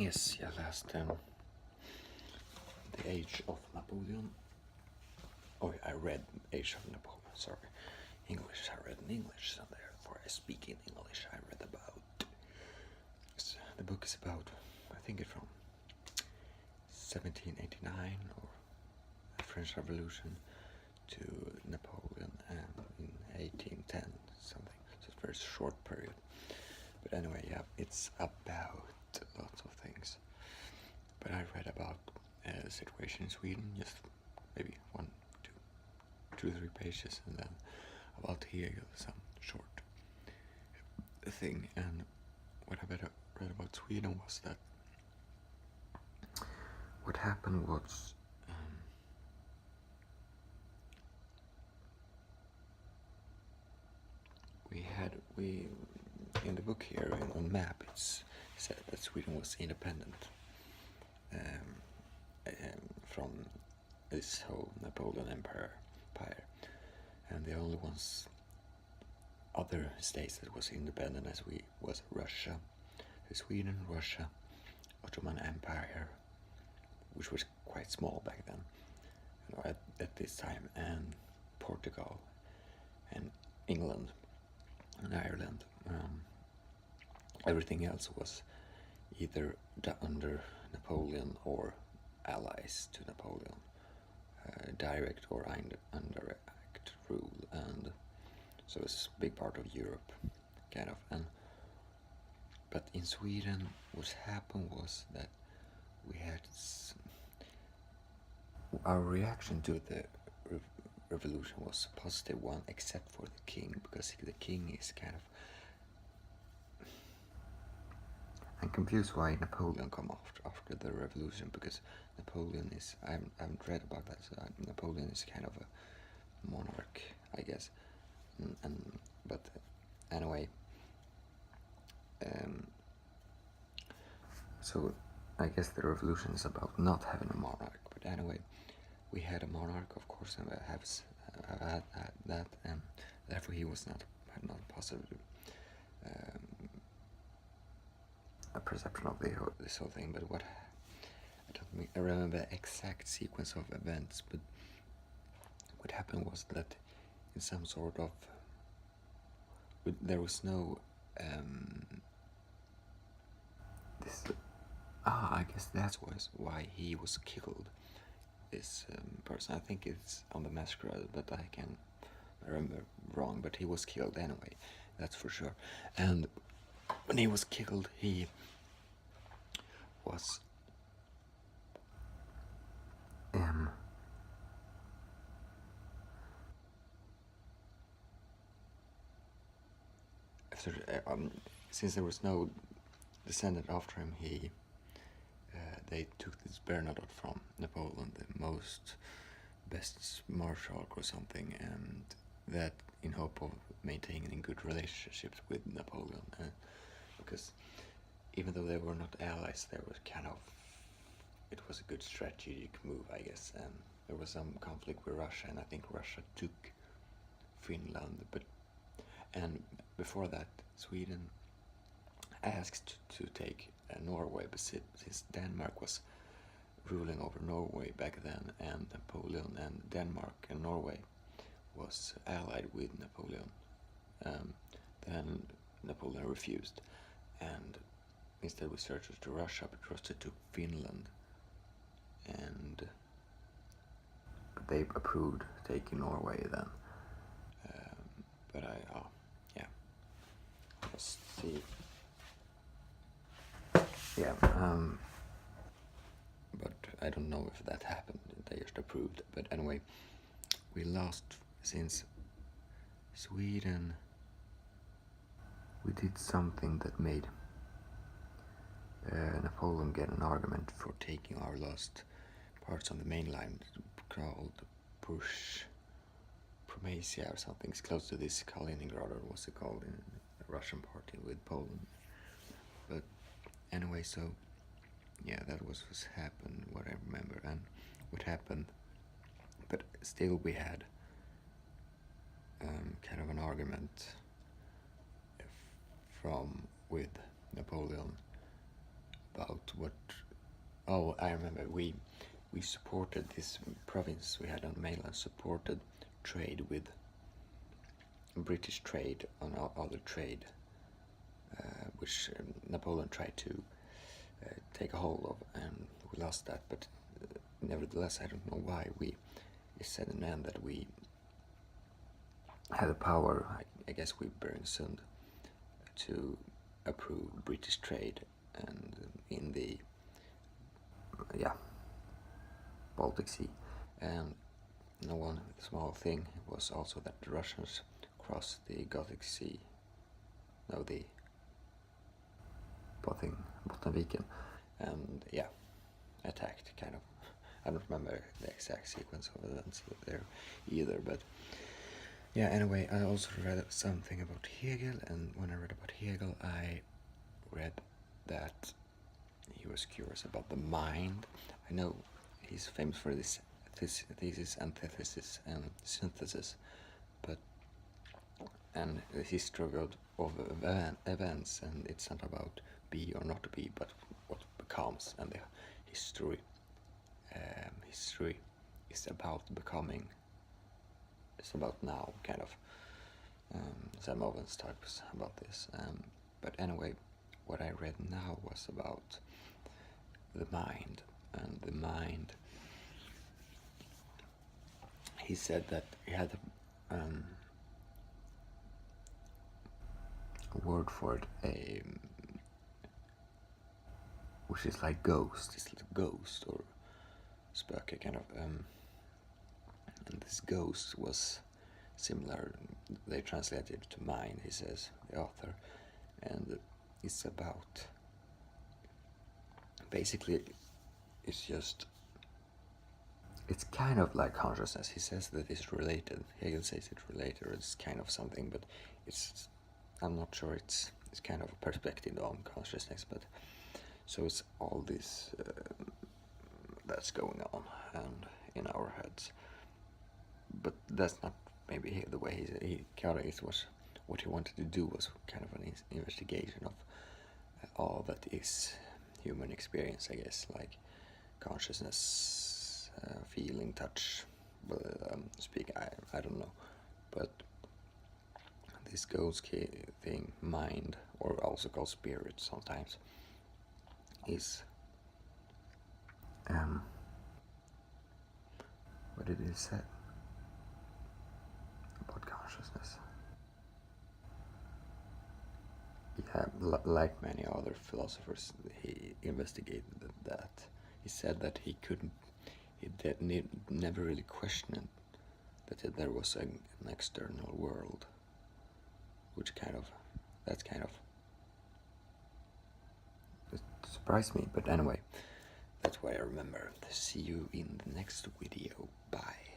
Yes, yeah, last the Age of Napoleon. Oh, I read Age of Napoleon. Sorry, English. I read in English, so therefore I speak in English. I read about. The book is about. I think it's from 1789 or the French Revolution to Napoleon in 1810 something. So it's a very short period. But anyway, yeah, it's about lots of things. But I read about the situation in Sweden, just maybe 1, 2, 3 pages, and then about here some short thing. And what I read about Sweden was that what happened was we in the book here on map it's said that Sweden was independent from this whole Napoleon Empire, and the only other states that was independent as we was Russia, Sweden, Russia, Ottoman Empire, which was quite small back then, at this time, and Portugal, and England, and Ireland. Everything else was either under Napoleon or allies to Napoleon, direct or indirect rule, and so it's a big part of Europe, kind of. But in Sweden, what happened was that we had our reaction to the revolution was a positive one, except for the king, because the king is kind of. I'm confused why Napoleon come after the revolution, because Napoleon is, I haven't read about that, so Napoleon is kind of a monarch, I guess, but anyway, so I guess the revolution is about not having a monarch, but anyway, we had a monarch, of course, and have had that, and therefore he was not positive a perception of this whole thing. But what I remember the exact sequence of events, but what happened was that in some sort of there was no I guess that was why he was killed, this person. I think it's on the masquerade, but I can remember wrong, but he was killed anyway, that's for sure. And when he was killed, he was after since there was no descendant after him, they took this Bernadotte from Napoleon, the best marshal or something, and that in hope of maintaining good relationships with Napoleon, because even though they were not allies, there was it was a good strategic move, I guess. And there was some conflict with Russia, and I think Russia took Finland, and before that, Sweden asked to take Norway, but since Denmark was ruling over Norway back then, and Napoleon and Denmark and Norway was allied with Napoleon, then Napoleon refused, and instead we searched to Russia, but Russia took Finland, and they approved taking Norway then. But let's see. Yeah, but I don't know if that happened. They just approved. But anyway, we lost since Sweden. We did something that made Napoleon get an argument for taking our lost parts on the main line, called Prussia or something. It's close to this Kaliningrad, or what's it called in the Russian part with Poland. But anyway, so yeah, that was what happened, what I remember, and what happened. But still, we had kind of an argument with Napoleon about what. Oh, I remember we supported this province we had on mainland, supported trade with British trade on other trade, which Napoleon tried to take a hold of, and we lost that. But nevertheless, I don't know why we. It said in the end that we had the power, I guess with Bergsund, to approve British trade, and in the Baltic Sea. And one small thing was also that the Russians crossed the Gothic Sea, no, the Bottenviken, and attacked, kind of. I don't remember the exact sequence of events there either, but anyway, I also read something about Hegel, and when I read about Hegel, I read that he was curious about the mind. I know he's famous for this thesis, antithesis, and synthesis, and the history of events, and it's not about be or not to be, but what becomes, and the history. History is about becoming. It's about now, kind of. Sam Owens talks about this. But anyway, what I read now was about the mind, and the mind. He said that he had a word for it, which is like ghost. It's like ghost or spöke, kind of. And this ghost was similar. They translated it to mind, he says, the author, and it's about. Basically, it's kind of like consciousness. He says that it's related. Hegel says it's related, or it's kind of something, but I'm not sure it's kind of a perspective on consciousness, but so it's all this that's going on and in our heads. But that's not maybe the way he kind of was. What he wanted to do was kind of an investigation of all that is human experience, I guess, like consciousness, feeling, touch, speaking. I don't know, but this ghost thing, mind, or also called spirit sometimes, is what did he say about consciousness? Yeah, like many other philosophers, he investigated that. He said that he never really questioned that there was an external world, which that surprised me. But anyway, that's what I remember. See you in the next video. Bye.